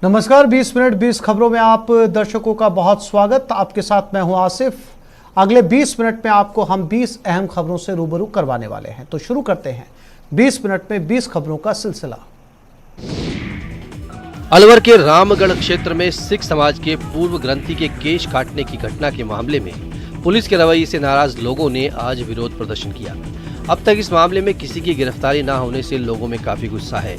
नमस्कार, 20 मिनट 20 खबरों में आप दर्शकों का बहुत स्वागत। आपके साथ मैं हूं आसिफ। अगले 20 मिनट में आपको हम 20 अहम खबरों से रूबरू करवाने वाले हैं। तो शुरू करते हैं 20 मिनट में 20 खबरों का सिलसिला। अलवर के रामगढ़ क्षेत्र में सिख समाज के पूर्व ग्रंथी के केश काटने की घटना के मामले में पुलिस के रवैये से नाराज लोगों ने आज विरोध प्रदर्शन किया। अब तक इस मामले में किसी की गिरफ्तारी न होने से लोगों में काफी गुस्सा है।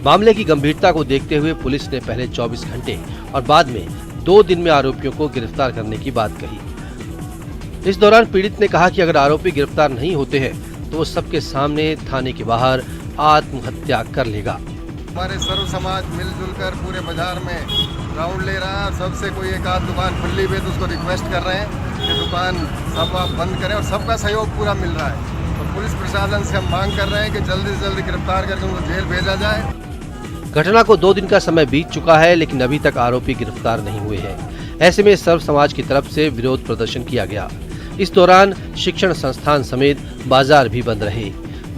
मामले की गंभीरता को देखते हुए पुलिस ने पहले 24 घंटे और बाद में 2 दिन में आरोपियों को गिरफ्तार करने की बात कही। इस दौरान पीड़ित ने कहा कि अगर आरोपी गिरफ्तार नहीं होते हैं तो वो सबके सामने थाने के बाहर आत्महत्या कर लेगा। हमारे सर्व समाज मिलजुल कर पूरे बाजार में राउंड ले रहा है। सबसे कोई एक आध दुकान खुली हुई है तो उसको रिक्वेस्ट कर रहे हैं कि दुकान सब आप बंद करें, और सबका सहयोग पूरा मिल रहा है। तो पुलिस प्रशासन से हम मांग कर रहे हैं कि जल्दी से जल्दी गिरफ्तार करके उनको जेल भेजा जाए। घटना को 2 दिन का समय बीत चुका है, लेकिन अभी तक आरोपी गिरफ्तार नहीं हुए हैं। ऐसे में सर्व समाज की तरफ से विरोध प्रदर्शन किया गया। इस दौरान शिक्षण संस्थान समेत बाजार भी बंद रहे।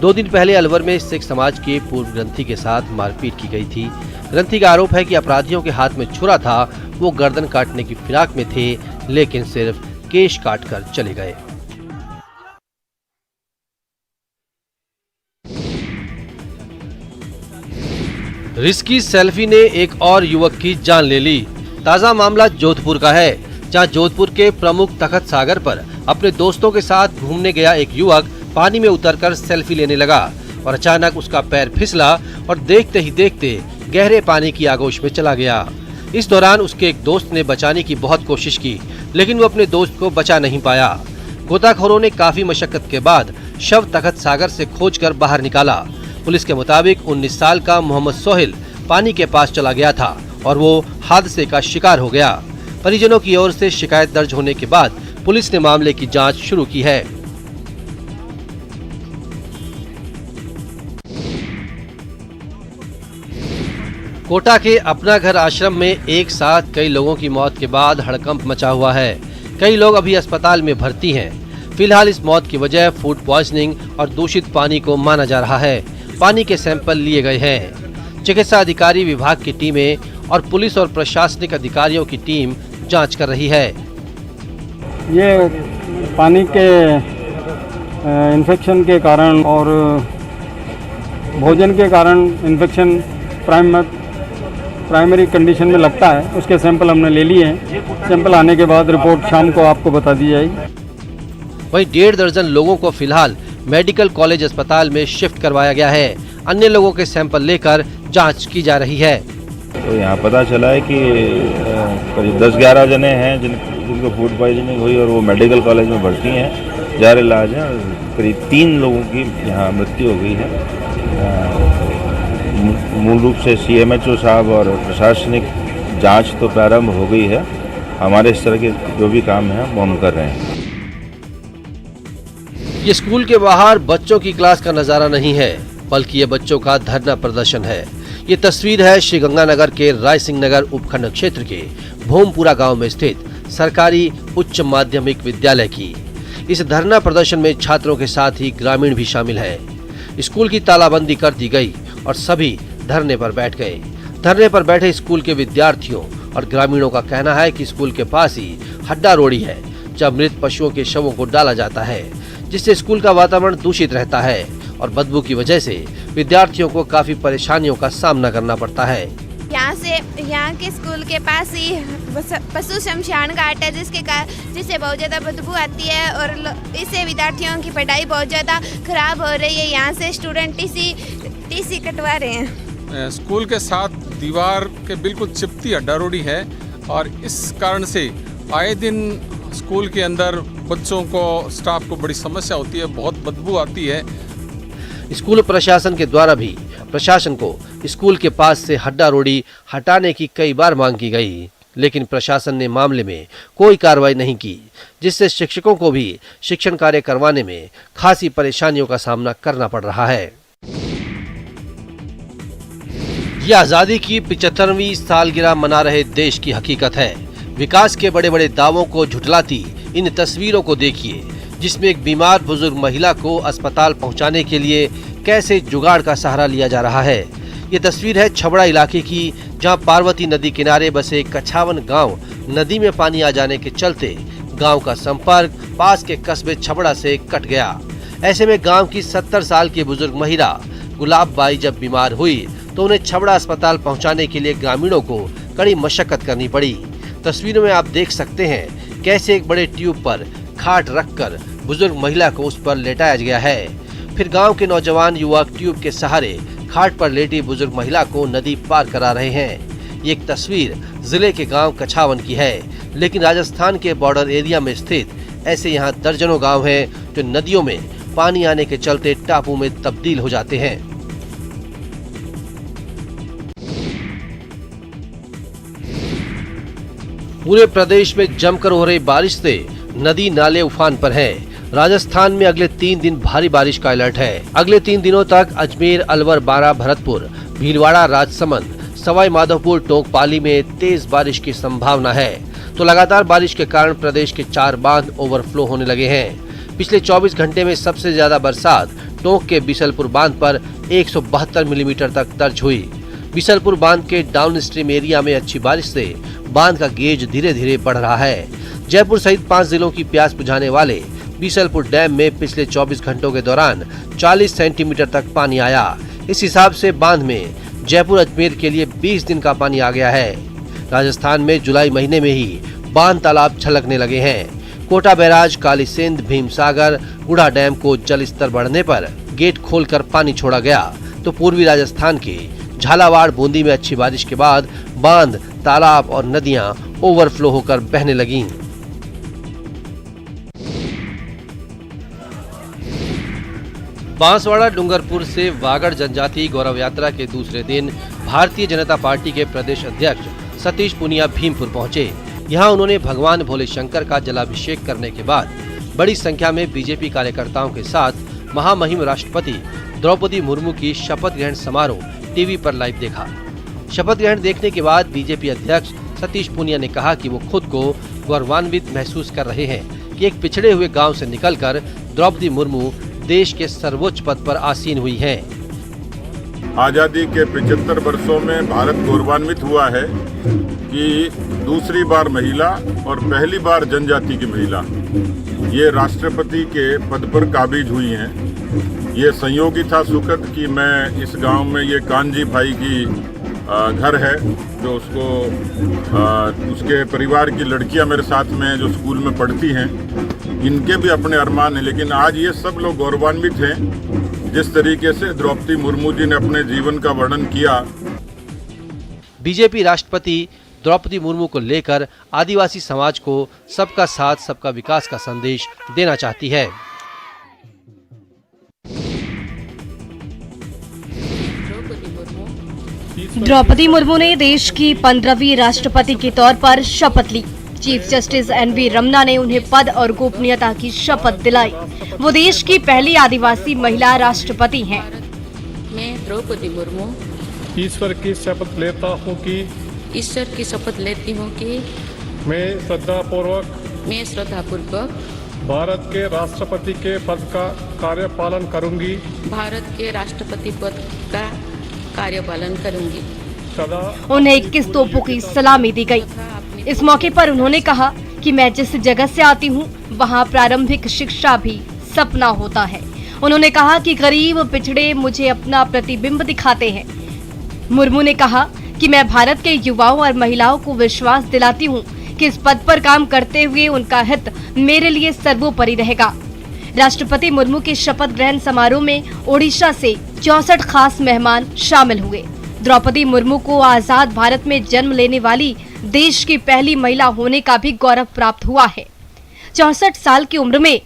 2 दिन पहले अलवर में सिख समाज के पूर्व ग्रंथी के साथ मारपीट की गई थी। ग्रंथी का आरोप है कि अपराधियों के हाथ में छुरा था, वो गर्दन काटने की फिराक में थे, लेकिन सिर्फ केश काट कर चले गए। रिस्की सेल्फी ने एक और युवक की जान ले ली। ताजा मामला जोधपुर का है, जहां जोधपुर के प्रमुख तखत सागर पर अपने दोस्तों के साथ घूमने गया एक युवक पानी में उतरकर सेल्फी लेने लगा और अचानक उसका पैर फिसला और देखते ही देखते गहरे पानी की आगोश में चला गया। इस दौरान उसके एक दोस्त ने बचाने की बहुत कोशिश की, लेकिन वो अपने दोस्त को बचा नहीं पाया। गोताखोरों ने काफी मशक्कत के बाद शव तखत सागर से खोजकर बाहर निकाला। पुलिस के मुताबिक 19 साल का मोहम्मद सोहेल पानी के पास चला गया था और वो हादसे का शिकार हो गया। परिजनों की ओर से शिकायत दर्ज होने के बाद पुलिस ने मामले की जांच शुरू की है। कोटा के अपना घर आश्रम में एक साथ कई लोगों की मौत के बाद हड़कंप मचा हुआ है। कई लोग अभी अस्पताल में भर्ती हैं। फिलहाल इस मौत की वजह फूड पॉइजनिंग और दूषित पानी को माना जा रहा है। पानी के सैंपल लिए गए हैं। चिकित्सा अधिकारी विभाग की टीमें और पुलिस और प्रशासनिक अधिकारियों की टीम जांच कर रही है। ये पानी के इन्फेक्शन के कारण और भोजन के कारण इन्फेक्शन प्राइमरी कंडीशन में लगता है। उसके सैंपल हमने ले लिए हैं। सैंपल आने के बाद रिपोर्ट शाम को आपको बता दी जाएगी। वहीं 1.5 दर्जन लोगों को फिलहाल मेडिकल कॉलेज अस्पताल में शिफ्ट करवाया गया है। अन्य लोगों के सैंपल लेकर जांच की जा रही है। तो यहाँ पता चला है कि करीब 10-11 जने हैं जिनको फूड पॉइजनिंग हुई और वो मेडिकल कॉलेज में भर्ती हैं, जार इलाज है। करीब 3 लोगों की यहाँ मृत्यु हो गई है। मूल रूप से CMHO साहब और प्रशासनिक जांच तो प्रारंभ हो गई है। हमारे इस तरह के जो भी काम है वो हम कर रहे हैं। ये स्कूल के बाहर बच्चों की क्लास का नजारा नहीं है, बल्कि ये बच्चों का धरना प्रदर्शन है। ये तस्वीर है श्रीगंगानगर के राय सिंह नगर उपखंड क्षेत्र के भोमपुरा गांव में स्थित सरकारी उच्च माध्यमिक विद्यालय की। इस धरना प्रदर्शन में छात्रों के साथ ही ग्रामीण भी शामिल है। स्कूल की तालाबंदी कर दी गई और सभी धरने पर बैठ गए। धरने पर बैठे स्कूल के विद्यार्थियों और ग्रामीणों का कहना है कि स्कूल के पास ही हड्डा रोड़ी है, जब मृत पशुओं के शवों को डाला जाता है, जिससे स्कूल का वातावरण दूषित रहता है और बदबू की वजह से विद्यार्थियों को काफी परेशानियों का सामना करना पड़ता है। यहाँ के स्कूल के पास ही पशु शमशान घाट है, जिससे बहुत ज्यादा बदबू आती है और इससे विद्यार्थियों की पढ़ाई बहुत ज्यादा खराब हो रही है। यहाँ से स्टूडेंट टीसी कटवा रहे हैं। स्कूल के साथ दीवार के बिल्कुल चिपटी हड्डा रोड़ी है और इस कारण से आए दिन स्कूल के अंदर बच्चों को, स्टाफ को बड़ी समस्या होती है, बहुत बदबू आती है। स्कूल प्रशासन के द्वारा भी प्रशासन को स्कूल के पास से हड्डा रोड़ी हटाने की कई बार मांग की गई, लेकिन प्रशासन ने मामले में कोई कार्रवाई नहीं की, जिससे शिक्षकों को भी शिक्षण कार्य करवाने में खासी परेशानियों का सामना करना पड़ रहा है। यह आजादी की 75वीं सालगिरह मना रहे देश की हकीकत है। विकास के बड़े बड़े दावों को झुठलाती इन तस्वीरों को देखिए, जिसमें एक बीमार बुजुर्ग महिला को अस्पताल पहुंचाने के लिए कैसे जुगाड़ का सहारा लिया जा रहा है। ये तस्वीर है छबड़ा इलाके की, जहां पार्वती नदी किनारे बसे कछावन गांव नदी में पानी आ जाने के चलते गांव का संपर्क पास के कस्बे छबड़ा से कट गया। ऐसे में गांव की 70 साल की बुजुर्ग महिला गुलाब बाई जब बीमार हुई तो उन्हें छबड़ा अस्पताल पहुंचाने के लिए ग्रामीणों को कड़ी मशक्कत करनी पड़ी। तस्वीरों में आप देख सकते हैं कैसे एक बड़े ट्यूब पर खाट रखकर बुजुर्ग महिला को उस पर लेटाया गया है। फिर गांव के नौजवान युवक ट्यूब के सहारे खाट पर लेटी बुजुर्ग महिला को नदी पार करा रहे हैं। ये एक तस्वीर जिले के गांव कछावन की है, लेकिन राजस्थान के बॉर्डर एरिया में स्थित ऐसे यहाँ दर्जनों गांव हैं जो नदियों में पानी आने के चलते टापू में तब्दील हो जाते हैं। पूरे प्रदेश में जमकर हो रही बारिश से नदी नाले उफान पर हैं। राजस्थान में अगले 3 दिन भारी बारिश का अलर्ट है। अगले 3 दिनों तक अजमेर, अलवर, बारां, भरतपुर, भीलवाड़ा, राजसमंद, सवाई माधोपुर, टोंक पाली में तेज बारिश की संभावना है। तो लगातार बारिश के कारण प्रदेश के 4 बांध ओवरफ्लो होने लगे हैं। पिछले 24 घंटे में सबसे ज्यादा बरसात टोंक के बिसलपुर बांध पर 172 मिलीमीटर तक दर्ज हुई। बिसलपुर बांध के डाउन स्ट्रीम एरिया में अच्छी बारिश से बांध का गेज धीरे धीरे बढ़ रहा है। जयपुर सहित 5 जिलों की प्यास बुझाने वाले बिसलपुर डैम में पिछले 24 घंटों के दौरान 40 सेंटीमीटर तक पानी आया। इस हिसाब से बांध में जयपुर अजमेर के लिए 20 दिन का पानी आ गया है। राजस्थान में जुलाई महीने में ही बांध तालाब छलकने लगे हैं। कोटा बैराज, कालीसिंध, भीमसागर, गुड़ा डैम को जल स्तर बढ़ने पर गेट खोलकर पानी छोड़ा गया, तो पूर्वी राजस्थान के झालावाड़, बूंदी में अच्छी बारिश के बाद बांध, तालाब और नदियां ओवरफ्लो होकर बहने लगीं। बांसवाड़ा डूंगरपुर से वागड़ जनजाति गौरव यात्रा के दूसरे दिन भारतीय जनता पार्टी के प्रदेश अध्यक्ष सतीश पूनिया भीमपुर पहुंचे। यहां उन्होंने भगवान भोले शंकर का जलाभिषेक करने के बाद बड़ी संख्या में बीजेपी कार्यकर्ताओं के साथ महामहिम राष्ट्रपति द्रौपदी मुर्मू की शपथ ग्रहण समारोह टीवी पर लाइव देखा। शपथ ग्रहण देखने के बाद बीजेपी अध्यक्ष सतीश पूनिया ने कहा कि वो खुद को गौरवान्वित महसूस कर रहे हैं कि एक पिछड़े हुए गांव से निकलकर द्रौपदी मुर्मू देश के सर्वोच्च पद पर आसीन हुई हैं। आज़ादी के 75 वर्षों में भारत गौरवान्वित हुआ है कि दूसरी बार महिला और पहली बार जनजाति की महिला ये राष्ट्रपति के पद पर काबिज हुई हैं। ये संयोग ही था सुखद कि मैं इस गांव में ये कानजी भाई की घर है, जो उसके परिवार की लड़कियां मेरे साथ में जो स्कूल में पढ़ती हैं, इनके भी अपने अरमान हैं। लेकिन आज ये सब लोग गौरवान्वित हैं जिस तरीके से द्रौपदी मुर्मू जी ने अपने जीवन का वर्णन किया। बीजेपी राष्ट्रपति द्रौपदी मुर्मू को लेकर आदिवासी समाज को सबका साथ, सबका विकास का संदेश देना चाहती है। द्रौपदी मुर्मू ने देश की 15वीं राष्ट्रपति के तौर पर शपथ ली। चीफ जस्टिस एनवी रमना ने उन्हें पद और गोपनीयता की शपथ दिलाई। वो देश की पहली आदिवासी महिला राष्ट्रपति हैं। मैं द्रौपदी मुर्मू ईश्वर की शपथ लेता हूँ कि ईश्वर की शपथ लेती हूँ कि मैं श्रद्धापूर्वक भारत के राष्ट्रपति के पद का कार्यपालन करूंगी। भारत के राष्ट्रपति पद का कार्यपालन करूंगी। उन्हें 21 तोपों की सलामी दी गई। इस मौके पर उन्होंने कहा कि मैं जिस जगह से आती हूँ वहाँ प्रारंभिक शिक्षा भी सपना होता है। उन्होंने कहा कि गरीब पिछड़े मुझे अपना प्रतिबिंब दिखाते हैं। मुर्मू ने कहा कि मैं भारत के युवाओं और महिलाओं को विश्वास दिलाती हूँ कि इस पद पर काम करते हुए उनका हित मेरे लिए सर्वोपरि रहेगा। राष्ट्रपति मुर्मू के शपथ ग्रहण समारोह में ओडिशा से 64 खास मेहमान शामिल हुए। द्रौपदी मुर्मू को आजाद भारत में जन्म लेने वाली देश की पहली महिला होने का भी गौरव प्राप्त हुआ है। 64 साल की उम्र में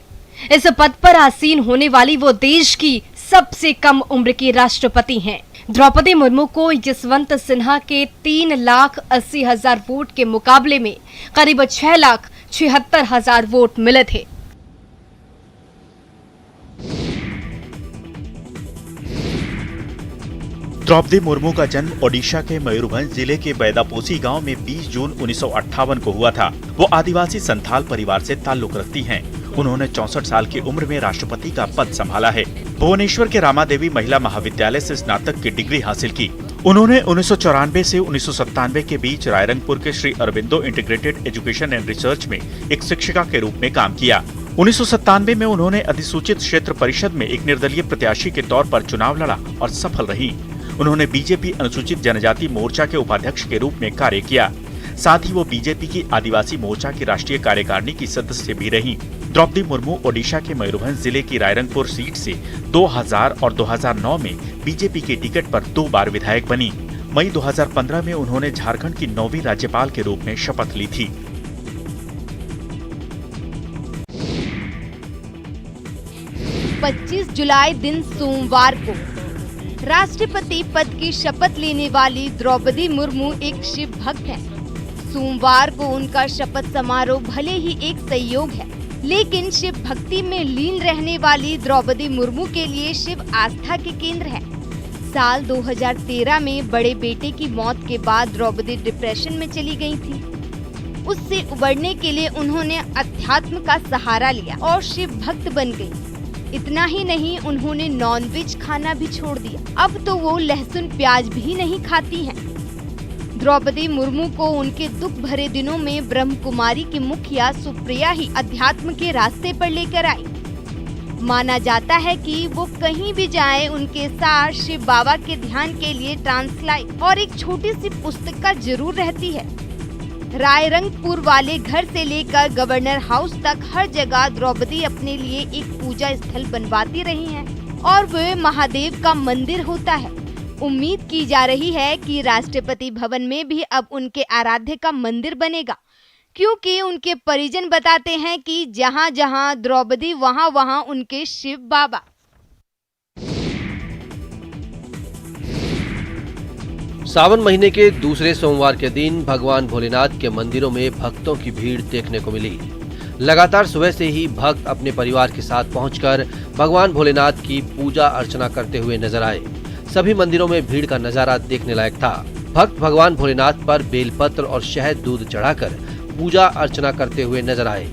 इस पद पर आसीन होने वाली वो देश की सबसे कम उम्र की राष्ट्रपति हैं। द्रौपदी मुर्मू को जसवंत सिन्हा के 3,80,000 वोट के मुकाबले में करीब 6,76,000 वोट मिले थे। द्रौपदी मुर्मू का जन्म ओडिशा के मयूरभंज जिले के बैदापोसी गांव में 20 जून 1958 को हुआ था। वो आदिवासी संथाल परिवार से ताल्लुक रखती हैं। उन्होंने 64 साल की उम्र में राष्ट्रपति का पद संभाला है। भुवनेश्वर के रामादेवी महिला महाविद्यालय से स्नातक की डिग्री हासिल की उन्होंने 1994 से 1997 के बीच रायरंगपुर के Shri Aurobindo integrated education and research में एक शिक्षिका के रूप में काम किया। 1997 में उन्होंने अधिसूचित क्षेत्र परिषद में एक निर्दलीय प्रत्याशी के तौर पर चुनाव लड़ा और सफल रही। उन्होंने बीजेपी अनुसूचित जनजाति मोर्चा के उपाध्यक्ष के रूप में कार्य किया। साथ ही वो बीजेपी की आदिवासी मोर्चा की राष्ट्रीय कार्यकारिणी की सदस्य भी रही। द्रौपदी मुर्मू ओडिशा के मयूरभंज जिले की रायरंगपुर सीट से 2000 और 2009 में बीजेपी के टिकट पर 2 बार विधायक बनी। मई 2015 में उन्होंने झारखंड की 9वीं राज्यपाल के रूप में शपथ ली थी। पच्चीस जुलाई दिन सोमवार को राष्ट्रपति पद की शपथ लेने वाली द्रौपदी मुर्मू एक शिव भक्त हैं। सोमवार को उनका शपथ समारोह भले ही एक संयोग है, लेकिन शिव भक्ति में लीन रहने वाली द्रौपदी मुर्मू के लिए शिव आस्था के केंद्र है। साल 2013 में बड़े बेटे की मौत के बाद द्रौपदी डिप्रेशन में चली गई थी। उससे उबरने के लिए उन्होंने अध्यात्म का सहारा लिया और शिव भक्त बन गई। इतना ही नहीं, उन्होंने नॉनवेज खाना भी छोड़ दिया। अब तो वो लहसुन प्याज भी नहीं खाती हैं। द्रौपदी मुर्मू को उनके दुख भरे दिनों में ब्रह्म कुमारी की मुखिया सुप्रिया ही अध्यात्म के रास्ते पर लेकर आई। माना जाता है कि वो कहीं भी जाए, उनके साथ शिव बाबा के ध्यान के लिए ट्रांसलाइट और एक छोटी सी पुस्तिका जरूर रहती है। रायरंगपुर वाले घर से लेकर गवर्नर हाउस तक हर जगह द्रौपदी अपने लिए एक पूजा स्थल बनवाती रही हैं और वह महादेव का मंदिर होता है। उम्मीद की जा रही है कि राष्ट्रपति भवन में भी अब उनके आराध्य का मंदिर बनेगा, क्योंकि उनके परिजन बताते हैं कि जहां जहां द्रौपदी वहां वहां उनके शिव बाबा। सावन महीने के दूसरे सोमवार के दिन भगवान भोलेनाथ के मंदिरों में भक्तों की भीड़ देखने को मिली। लगातार सुबह से ही भक्त अपने परिवार के साथ पहुंचकर भगवान भोलेनाथ की पूजा अर्चना करते हुए नजर आए। सभी मंदिरों में भीड़ का नजारा देखने लायक था। भक्त भगवान भोलेनाथ पर बेलपत्र और शहद दूध चढ़ाकर पूजा अर्चना करते हुए नजर आए।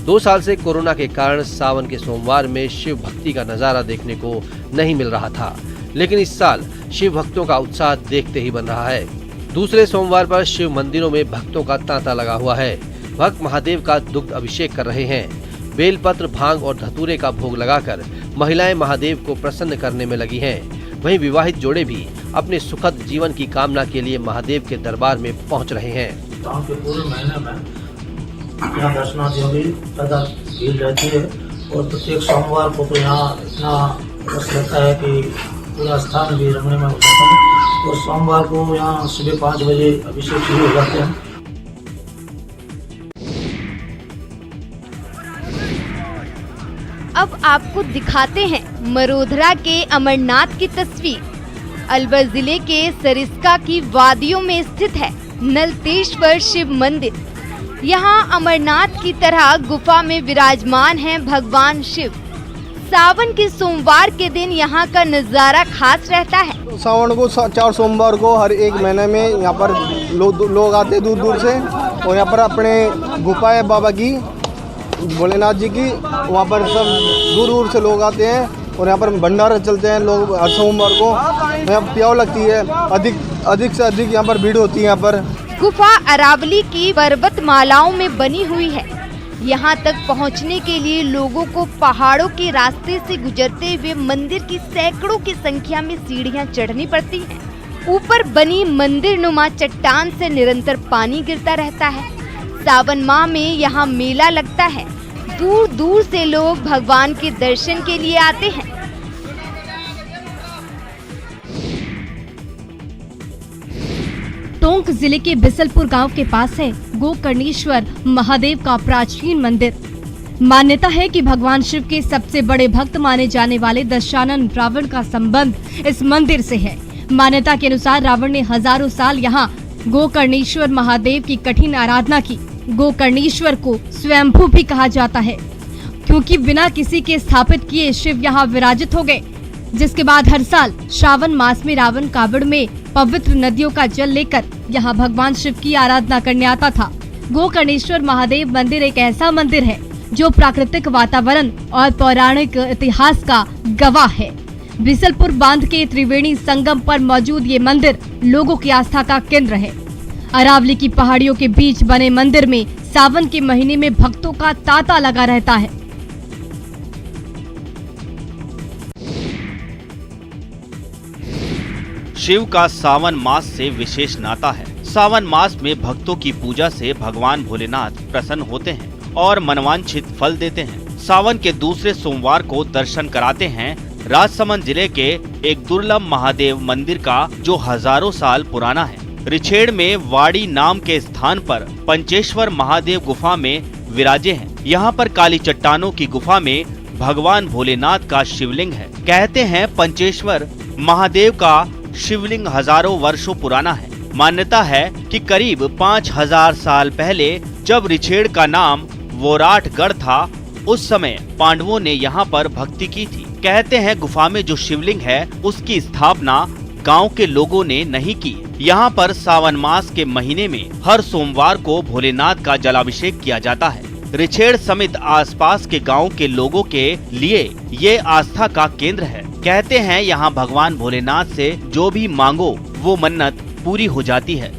2 साल से कोरोना के कारण सावन के सोमवार में शिव भक्ति का नजारा देखने को नहीं मिल रहा था, लेकिन इस साल शिव भक्तों का उत्साह देखते ही बन रहा है। दूसरे सोमवार पर शिव मंदिरों में भक्तों का तांता लगा हुआ है। भक्त महादेव का दुग्ध अभिषेक कर रहे हैं। बेलपत्र, भांग और धतूरे का भोग लगाकर महिलाएं महादेव को प्रसन्न करने में लगी हैं। वहीं विवाहित जोड़े भी अपने सुखद जीवन की कामना के लिए महादेव के दरबार में पहुंच रहे हैं। सावन के पूरे महीने में यहाँ दर्शनार्थियों की ज्यादा भीड़ रहती है और प्रत्येक सोमवार को तो यहाँ इतना रस रहता है कि पूरा स्थान भी रंगने में हो जाता है। और सोमवार को यहाँ सुबह 5 बजे अभिषेक शुरू हो जाते हैं। अब आपको दिखाते हैं मरोधरा के अमरनाथ की तस्वीर। अलवर जिले के सरिस्का की वादियों में स्थित है नलतेश्वर शिव मंदिर। यहाँ अमरनाथ की तरह गुफा में विराजमान है भगवान शिव। सावन के सोमवार के दिन यहाँ का नजारा खास रहता है। सावन को 4 सोमवार को हर एक महीने में यहाँ पर लोग आते हैं दूर दूर से, और यहाँ पर अपने गुफा है बाबा की, भोलेनाथ जी की, वहाँ पर सब दूर दूर से लोग आते हैं और यहाँ पर भंडारे चलते हैं। लोग हर सोमवार को यहाँ प्याव लगती है, अधिक से अधिक यहाँ पर भीड़ होती है। यहाँ पर गुफा अरावली की पर्वत मालाओं में बनी हुई है। यहाँ तक पहुँचने के लिए लोगों को पहाड़ों के रास्ते से गुजरते हुए मंदिर की सैकड़ों की संख्या में सीढ़ियाँ चढ़नी पड़ती हैं। ऊपर बनी मंदिर नुमा चट्टान से निरंतर पानी गिरता रहता है। सावन माह में यहाँ मेला लगता है। दूर दूर से लोग भगवान के दर्शन के लिए आते हैं। टोंक जिले के बिसलपुर गांव के पास है गोकर्णेश्वर महादेव का प्राचीन मंदिर। मान्यता है कि भगवान शिव के सबसे बड़े भक्त माने जाने वाले दशानन रावण का संबंध इस मंदिर से है। मान्यता के अनुसार रावण ने हजारों साल यहाँ गोकर्णेश्वर महादेव की कठिन आराधना की। गोकर्णेश्वर को स्वयंभू भी कहा जाता है, क्योंकि बिना किसी के स्थापित किए शिव यहाँ विराजित हो गए। जिसके बाद हर साल श्रावण मास में रावण कावड़ में पवित्र नदियों का जल लेकर यहाँ भगवान शिव की आराधना करने आता था। गोकर्णेश्वर महादेव मंदिर एक ऐसा मंदिर है जो प्राकृतिक वातावरण और पौराणिक इतिहास का गवाह है। बिसलपुर बांध के त्रिवेणी संगम पर मौजूद ये मंदिर लोगों की आस्था का केंद्र है। अरावली की पहाड़ियों के बीच बने मंदिर में सावन के महीने में भक्तों का तांता लगा रहता है। शिव का सावन मास से विशेष नाता है। सावन मास में भक्तों की पूजा से भगवान भोलेनाथ प्रसन्न होते हैं और मनवांछित फल देते हैं। सावन के दूसरे सोमवार को दर्शन कराते हैं राजसमंद जिले के एक दुर्लभ महादेव मंदिर का, जो हजारों साल पुराना है। रिछेड़ में वाड़ी नाम के स्थान पर पंचेश्वर महादेव गुफा में विराजे हैं। यहाँ पर काली चट्टानों की गुफा में भगवान भोलेनाथ का शिवलिंग है। कहते हैं पंचेश्वर महादेव का शिवलिंग हजारों वर्षों पुराना है। मान्यता है कि करीब 5000 साल पहले जब रिछेड़ का नाम वोराठगढ़ था, उस समय पांडवों ने यहाँ पर भक्ति की थी। कहते हैं गुफा में जो शिवलिंग है उसकी स्थापना गांव के लोगों ने नहीं की। यहाँ पर सावन मास के महीने में हर सोमवार को भोलेनाथ का जलाभिषेक किया जाता है। रिछेड़ समेत आसपास के गांव के लोगों के लिए ये आस्था का केंद्र है। कहते हैं यहाँ भगवान भोलेनाथ से जो भी मांगो वो मन्नत पूरी हो जाती है।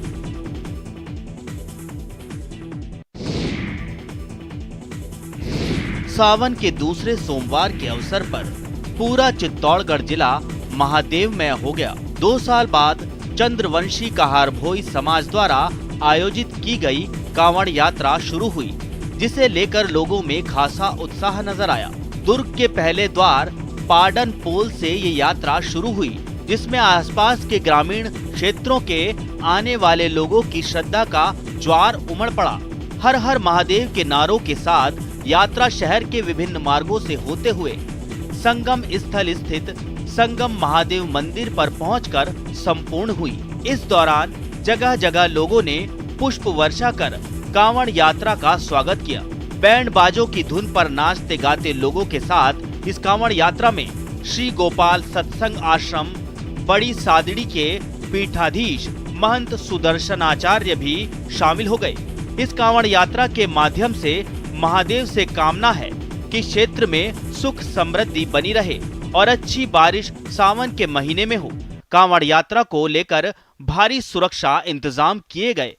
सावन के दूसरे सोमवार के अवसर पर पूरा चित्तौड़गढ़ जिला महादेवमय हो गया। 2 साल बाद चंद्रवंशी कहार भोई समाज द्वारा आयोजित की गई कांवड़ यात्रा शुरू हुई, जिसे लेकर लोगों में खासा उत्साह नजर आया। दुर्ग के पहले द्वार पाडन पोल से ये यात्रा शुरू हुई, जिसमें आसपास के ग्रामीण क्षेत्रों के आने वाले लोगों की श्रद्धा का ज्वार उमड़ पड़ा। हर हर महादेव के नारों के साथ यात्रा शहर के विभिन्न मार्गों से होते हुए संगम स्थल स्थित संगम महादेव मंदिर पर पहुंचकर संपूर्ण हुई। इस दौरान जगह जगह लोगों ने पुष्प वर्षा कर कांवड़ यात्रा का स्वागत किया। बैंड बाजों की धुन पर नाचते गाते लोगों के साथ इस कांवड़ यात्रा में श्री गोपाल सत्संग आश्रम बड़ी सादड़ी के पीठाधीश महंत सुदर्शनाचार्य भी शामिल हो गए। इस कांवड़ यात्रा के माध्यम से महादेव से कामना है कि क्षेत्र में सुख समृद्धि बनी रहे और अच्छी बारिश सावन के महीने में हो। कांवड़ यात्रा को लेकर भारी सुरक्षा इंतजाम किए गए।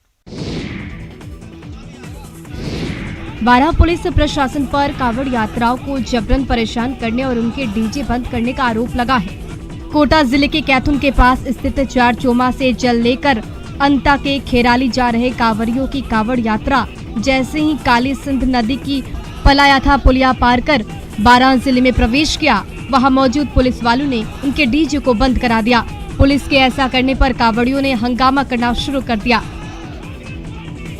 बारह पुलिस प्रशासन पर कांवड़ यात्राओं को जबरन परेशान करने और उनके डीजे बंद करने का आरोप लगा है। कोटा जिले के कैथुन के पास स्थित चार चोमा से जल लेकर अंता के खेराली जा रहे कांवड़ियों की कांवड़ यात्रा जैसे ही काली सिंध नदी की पलायाथा पुलिया पार कर बारां जिले में प्रवेश किया, वहां मौजूद पुलिस वालों ने उनके डीजे को बंद करा दिया। पुलिस के ऐसा करने पर कांवड़ियों ने हंगामा करना शुरू कर दिया।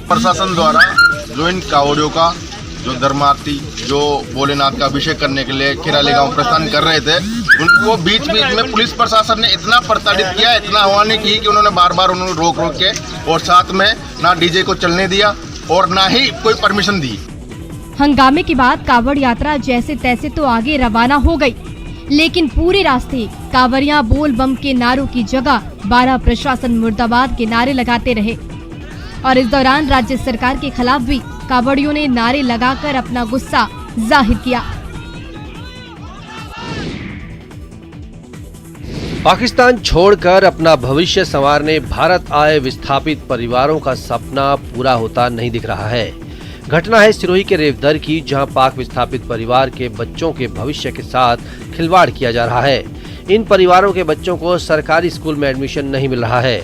प्रशासन द्वारा जो इन कांवड़ियों का जो धर्मार्थी जो भोलेनाथ का अभिषेक करने के लिए खेराली गांव प्रस्थान कर रहे थे, उनको बीच बीच में पुलिस प्रशासन ने इतना प्रताड़ित किया, इतना अवमानना की कि उन्होंने बार बार उन्होंने रोक के और साथ में ना डीजे को चलने दिया और ना ही कोई परमिशन दी। हंगामे के बाद कांवड़ यात्रा जैसे तैसे तो आगे रवाना हो गई, लेकिन पूरे रास्ते कांवड़ियां बोल बम के नारों की जगह बारह प्रशासन मुर्दाबाद के नारे लगाते रहे और इस दौरान राज्य सरकार के खिलाफ भी कांवड़ियों ने नारे लगाकर अपना गुस्सा जाहिर किया। पाकिस्तान छोड़कर अपना भविष्य संवारने भारत आए विस्थापित परिवारों का सपना पूरा होता नहीं दिख रहा है। घटना है सिरोही के रेवदर की, जहां पाक विस्थापित परिवार के बच्चों के भविष्य के साथ खिलवाड़ किया जा रहा है। इन परिवारों के बच्चों को सरकारी स्कूल में एडमिशन नहीं मिल रहा है।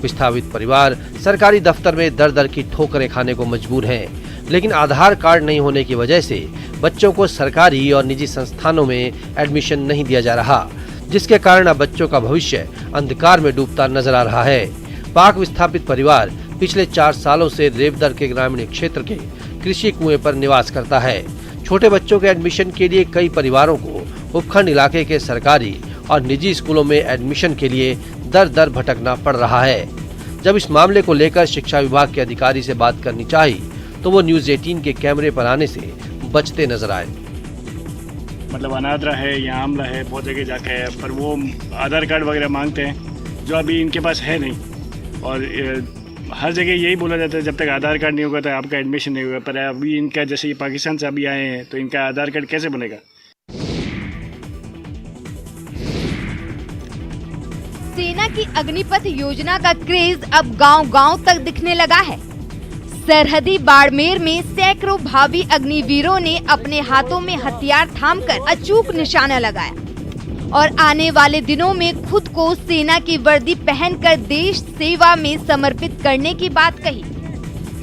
विस्थापित परिवार सरकारी दफ्तर में दर दर की ठोकरें खाने को मजबूर हैं, लेकिन आधार कार्ड नहीं होने की वजह से बच्चों को सरकारी और निजी संस्थानों में एडमिशन नहीं दिया जा रहा, जिसके कारण अब बच्चों का भविष्य अंधकार में डूबता नजर आ रहा है। पाक विस्थापित परिवार पिछले 4 सालों से रेवदर के ग्रामीण क्षेत्र के कृषि कुएं पर निवास करता है। छोटे बच्चों के एडमिशन के लिए कई परिवारों को उपखंड इलाके के सरकारी और निजी स्कूलों में एडमिशन के लिए दर दर भटकना पड़ रहा है। जब इस मामले को लेकर शिक्षा विभाग के अधिकारी से बात करनी चाहिए तो वो न्यूज़ 18 के कैमरे पर आने से बचते नजर आए। मतलब अनादरा है या आमला है, बहुत जगह जाके है, पर वो आधार कार्ड वगैरह मांगते हैं जो अभी इनके पास है नहीं। और हर जगह यही बोला जाता है जब तक आधार कार्ड नहीं होगा तो आपका एडमिशन नहीं होगा, पर अभी इनका जैसे ये पाकिस्तान से अभी आए हैं तो इनका आधार कार्ड कैसे बनेगा। सेना की अग्निपथ योजना का क्रेज अब गांव-गांव तक दिखने लगा है। सरहदी बाड़मेर में सैकड़ों भावी अग्निवीरों ने अपने हाथों में हथियार थामकर अचूक निशाना लगाया और आने वाले दिनों में खुद को सेना की वर्दी पहनकर देश सेवा में समर्पित करने की बात कही।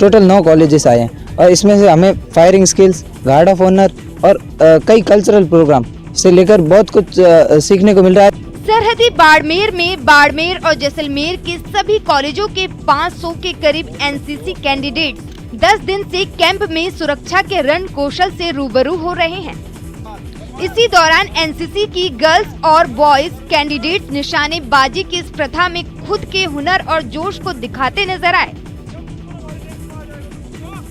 टोटल 9 कॉलेजेस आए हैं और इसमें से हमें firing skills, guard of honour और कई कल्चरल प्रोग्राम से लेकर बहुत कुछ सीखने को मिल रहा है। सरहदी बाड़मेर में बाड़मेर और जैसलमेर के सभी कॉलेजों के 500 के करीब एनसीसी कैंडिडेट्स 10 दिन से कैंप में सुरक्षा के रण कौशल से रूबरू हो रहे हैं। इसी दौरान एनसीसी की गर्ल्स और बॉयज कैंडिडेट्स निशानेबाजी की इस प्रथा में खुद के हुनर और जोश को दिखाते नजर आए।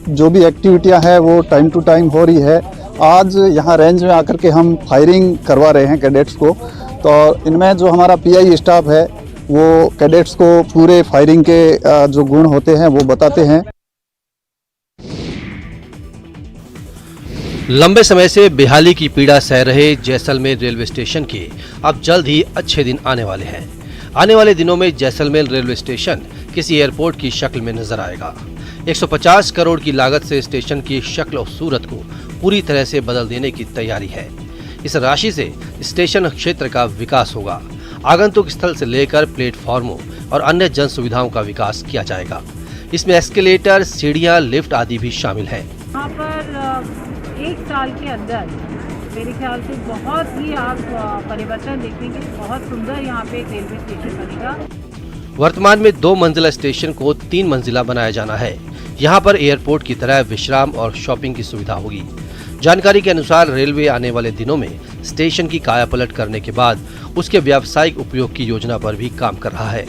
जो भी एक्टिविटियां है वो टाइम टू टाइम हो रही है। आज यहाँ रेंज में आकर के हम फायरिंग करवा रहे हैं कैडेट्स को, तो इनमें जो हमारा पीआई स्टाफ है वो कैडेट्स को पूरे फायरिंग के जो गुण होते हैं वो बताते हैं। लंबे समय से बेहाली की पीड़ा सह रहे जैसलमेर रेलवे स्टेशन के अब जल्द ही अच्छे दिन आने वाले हैं। आने वाले दिनों में जैसलमेर रेलवे स्टेशन किसी एयरपोर्ट की शक्ल में नजर आएगा। 150 करोड़ की लागत से स्टेशन की शक्ल और सूरत को पूरी तरह से बदल देने की तैयारी है। इस राशि से स्टेशन क्षेत्र का विकास होगा। आगंतुक स्थल से लेकर प्लेटफॉर्मों और अन्य जन सुविधाओं का विकास किया जाएगा। इसमें एस्केलेटर, सीढ़ियां, लिफ्ट आदि भी शामिल है। यहाँ पर 1 साल के अंदर मेरे ख्याल से बहुत ही आप परिवर्तन देखेंगे। बहुत सुंदर यहाँ पे एक रेलवे स्टेशन बनेगा। वर्तमान में 2 मंजिला स्टेशन को 3 मंजिला बनाया जाना है। यहाँ पर एयरपोर्ट की तरह विश्राम और शॉपिंग की सुविधा होगी। जानकारी के अनुसार रेलवे आने वाले दिनों में स्टेशन की कायापलट करने के बाद उसके व्यावसायिक उपयोग की योजना पर भी काम कर रहा है।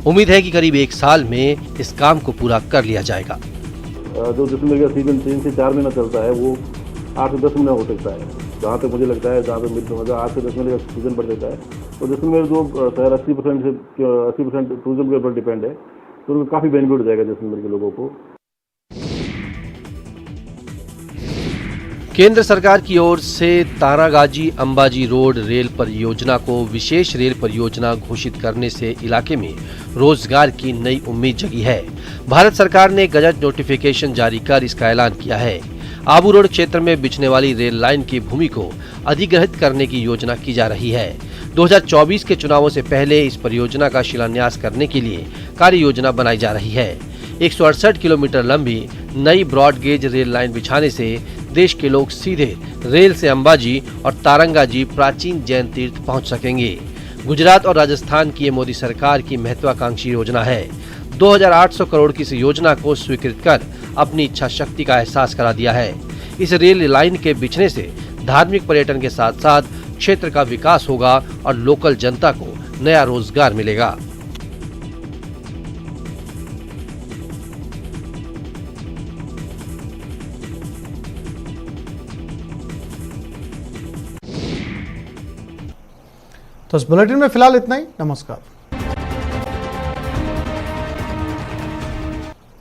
उम्मीद है कि करीब 1 साल में इस काम को पूरा कर लिया जाएगा। जो जैसलमेर का सीजन 3 से 4 महीना चलता है वो 8 से 10 महीना हो सकता है। जहाँ तक मुझे लगता है, जहाँ पे 8 से 10 महीने का सीजन बढ़ जाता है, तो जैसलमेर जो शहर 80% टूरिज्म के ऊपर डिपेंड है, तो उनको काफ़ी बेनिफिट हो जाएगा जैसलमेर के लोगों को। केंद्र सरकार की ओर से तारागाजी अंबाजी रोड रेल परियोजना को विशेष रेल परियोजना घोषित करने से इलाके में रोजगार की नई उम्मीद जगी है। भारत सरकार ने गजट नोटिफिकेशन जारी कर इसका ऐलान किया है। आबू रोड क्षेत्र में बिछने वाली रेल लाइन की भूमि को अधिग्रहित करने की योजना की जा रही है। 2024 के चुनावों से पहले इस परियोजना का शिलान्यास करने के लिए कार्य योजना बनाई जा रही है। 168 किलोमीटर लंबी नई ब्रॉड गेज रेल लाइन बिछाने से देश के लोग सीधे रेल से अंबाजी और तारंगाजी प्राचीन जैन तीर्थ पहुंच सकेंगे। गुजरात और राजस्थान की ये मोदी सरकार की महत्वाकांक्षी योजना है। 2800 करोड़ की इस योजना को स्वीकृत कर अपनी इच्छा शक्ति का एहसास करा दिया है। इस रेल लाइन के बिछने से धार्मिक पर्यटन के साथ साथ क्षेत्र का विकास होगा और लोकल जनता को नया रोजगार मिलेगा। तो इस बुलेटिन में फिलहाल इतना ही। नमस्कार।